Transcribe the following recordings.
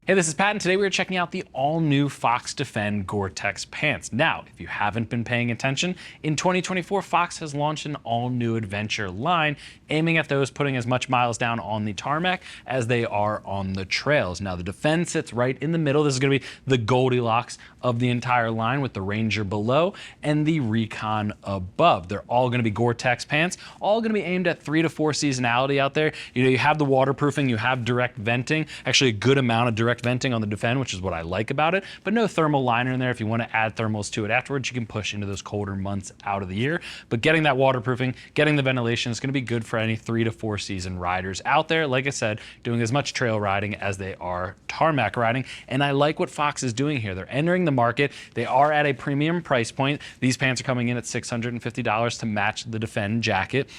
Hey, this is Pat, and today we're checking out the all-new Fox Defend Gore Tex pants. Now, if you haven't been paying attention, in 2024, Fox has launched an all-new adventure line aiming at those putting as much miles down on the tarmac as they are on the trails. Now, the Defend sits right in the middle. This is going to be the Goldilocks of the entire line with the Ranger below and the Recon above. They're all going to be Gore Tex pants, all going to be aimed at 3 to 4 seasonality out there. You have the waterproofing, you have direct venting, actually a good amount of direct venting on the Defend, which is what I like about it, but no thermal liner in there. If you want to add thermals to it afterwards, you can push into those colder months out of the year. But getting that waterproofing, getting the ventilation is going to be good for any 3 to 4 season riders out there. Like I said, doing as much trail riding as they are tarmac riding. And I like what Fox is doing here. They're entering the market. They are at a premium price point. These pants are coming in at $650 to match the Defend jacket,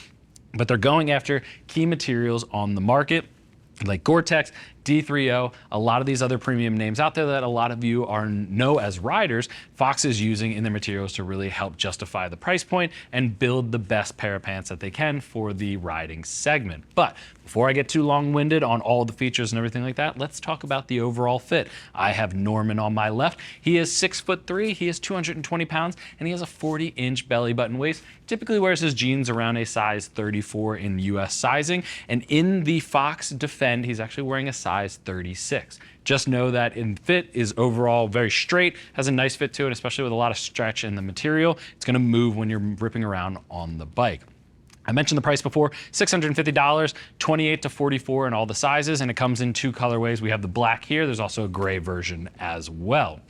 but they're going after key materials on the market like Gore Tex, D3O, a lot of these other premium names out there that a lot of you know as riders, Fox is using in their materials to really help justify the price point and build the best pair of pants that they can for the riding segment. But before I get too long-winded on all the features and everything like that, let's talk about the overall fit. I have Norman on my left. He is 6'3", he is 220 pounds, and he has a 40-inch belly button waist. Typically wears his jeans around a size 34 in US sizing, and in the Fox Defend, he's actually wearing a size 36. Just know that in fit is overall very straight, has a nice fit to it, especially with a lot of stretch in the material. It's gonna move when you're ripping around on the bike. I mentioned the price before, $650, 28 to 44 in all the sizes, and it comes in 2 colorways. We have the black here, there's also a gray version as well.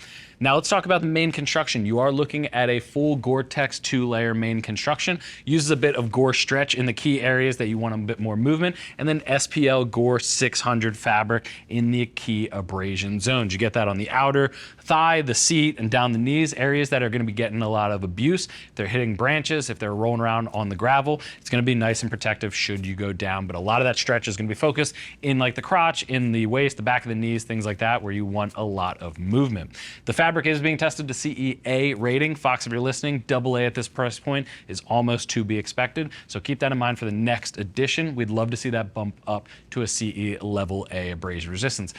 Now let's talk about the main construction. You are looking at a full Gore Tex 2-layer main construction. Uses a bit of Gore stretch in the key areas that you want a bit more movement, and then SPL Gore 600 fabric in the key abrasion zones. You get that on the outer thigh, the seat, and down the knees, areas that are gonna be getting a lot of abuse. If they're hitting branches, if they're rolling around on the gravel, it's gonna be nice and protective should you go down. But a lot of that stretch is gonna be focused in like the crotch, in the waist, the back of the knees, things like that, where you want a lot of movement. The fabric is being tested to CE rating. Fox, if you're listening, AA at this price point is almost to be expected. So keep that in mind for the next edition. We'd love to see that bump up to a CE level A abrasion resistance.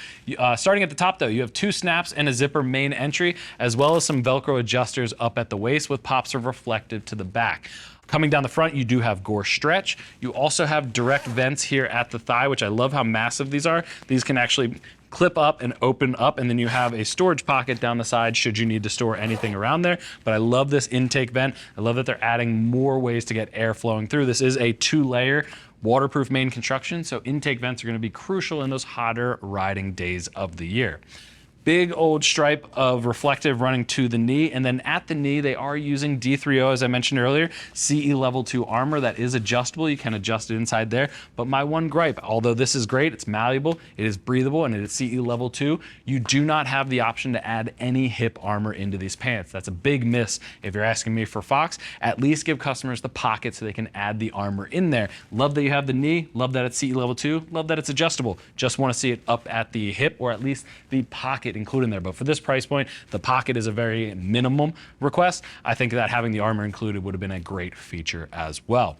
Starting at the top though, you have 2 snaps and a zipper main entry, as well as some Velcro adjusters up at the waist with pops of reflective to the back. Coming down the front, you do have Gore stretch. You also have direct vents here at the thigh, which I love how massive these are. These can actually clip up and open up, and then you have a storage pocket down the side should you need to store anything around there. But I love this intake vent. I love that they're adding more ways to get air flowing through. This is a 2-layer waterproof main construction, so intake vents are gonna be crucial in those hotter riding days of the year. Big old stripe of reflective running to the knee, and then at the knee they are using D3O, as I mentioned earlier, CE level 2 armor that is adjustable. You can adjust it inside there, but my one gripe, although this is great, it's malleable, it is breathable, and it is CE level 2, you do not have the option to add any hip armor into these pants. That's a big miss if you're asking me for Fox. At least give customers the pocket so they can add the armor in there. Love that you have the knee, love that it's CE level 2, love that it's adjustable. Just want to see it up at the hip, or at least the pocket included in there. But for this price point, the pocket is a very minimum request. I think that having the armor included would have been a great feature as well.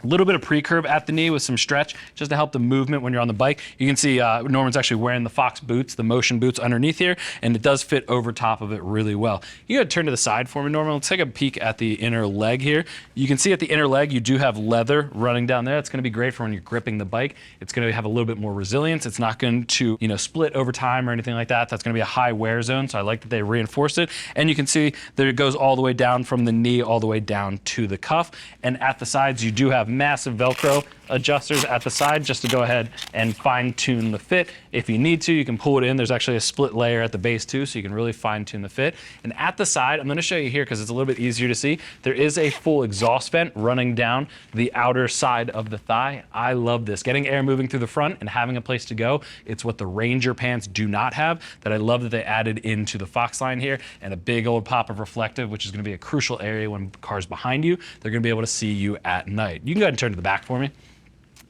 A little bit of pre-curve at the knee with some stretch just to help the movement when you're on the bike. You can see Norman's actually wearing the Fox boots, the motion boots underneath here, and it does fit over top of it really well. You gotta turn to the side for me, Norman. Let's take a peek at the inner leg here. You can see at the inner leg, you do have leather running down there. It's gonna be great for when you're gripping the bike. It's gonna have a little bit more resilience. It's not going to, split over time or anything like that. That's gonna be a high wear zone, so I like that they reinforced it. And you can see that it goes all the way down from the knee all the way down to the cuff. And at the sides, you do have massive Velcro adjusters at the side just to go ahead and fine tune the fit. If you need to, you can pull it in. There's actually a split layer at the base too, so you can really fine tune the fit. And at the side, I'm gonna show you here because it's a little bit easier to see, there is a full exhaust vent running down the outer side of the thigh. I love this. Getting air moving through the front and having a place to go. It's what the Ranger pants do not have, that I love that they added into the Fox line here, and a big old pop of reflective, which is gonna be a crucial area when cars behind you, they're gonna be able to see you at night. You can go ahead and turn to the back for me.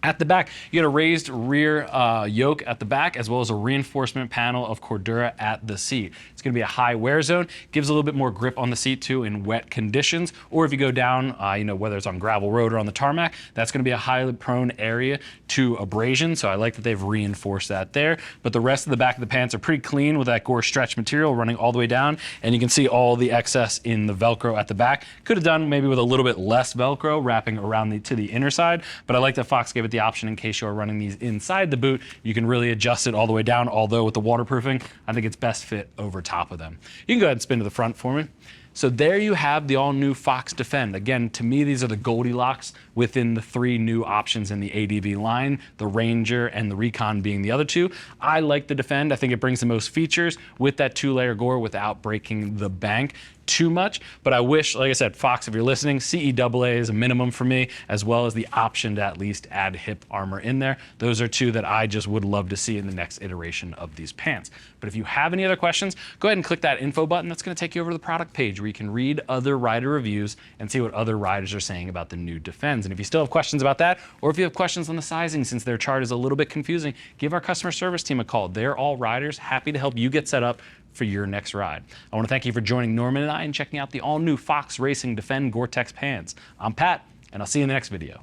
At the back, you get a raised rear yoke at the back, as well as a reinforcement panel of Cordura at the seat. It's going to be a high wear zone, gives a little bit more grip on the seat too in wet conditions, or if you go down, whether it's on gravel road or on the tarmac, that's going to be a highly prone area to abrasion. So I like that they've reinforced that there. But the rest of the back of the pants are pretty clean with that Gore stretch material running all the way down, and you can see all the excess in the Velcro at the back. Could have done maybe with a little bit less Velcro wrapping around to the inner side, but I like that Fox gave it the option in case you're running these inside the boot. You can really adjust it all the way down, although with the waterproofing, I think it's best fit over top of them. You can go ahead and spin to the front for me. So there you have the all-new Fox Defend. Again, to me, these are the Goldilocks within the 3 new options in the ADV line, the Ranger and the Recon being the other 2. I like the Defend. I think it brings the most features with that 2-layer Gore without breaking the bank too much. But I wish, like I said, Fox, if you're listening, CEAA is a minimum for me, as well as the option to at least add hip armor in there. Those are 2 that I just would love to see in the next iteration of these pants. But if you have any other questions, go ahead and click that info button. That's going to take you over to the product page where you can read other rider reviews and see what other riders are saying about the new Defends. And if you still have questions about that, or if you have questions on the sizing, since their chart is a little bit confusing, give our customer service team a call. They're all riders, happy to help you get set up for your next ride. I want to thank you for joining Norman and I and checking out the all-new Fox Racing Defend Gore Tex pants. I'm Pat, and I'll see you in the next video.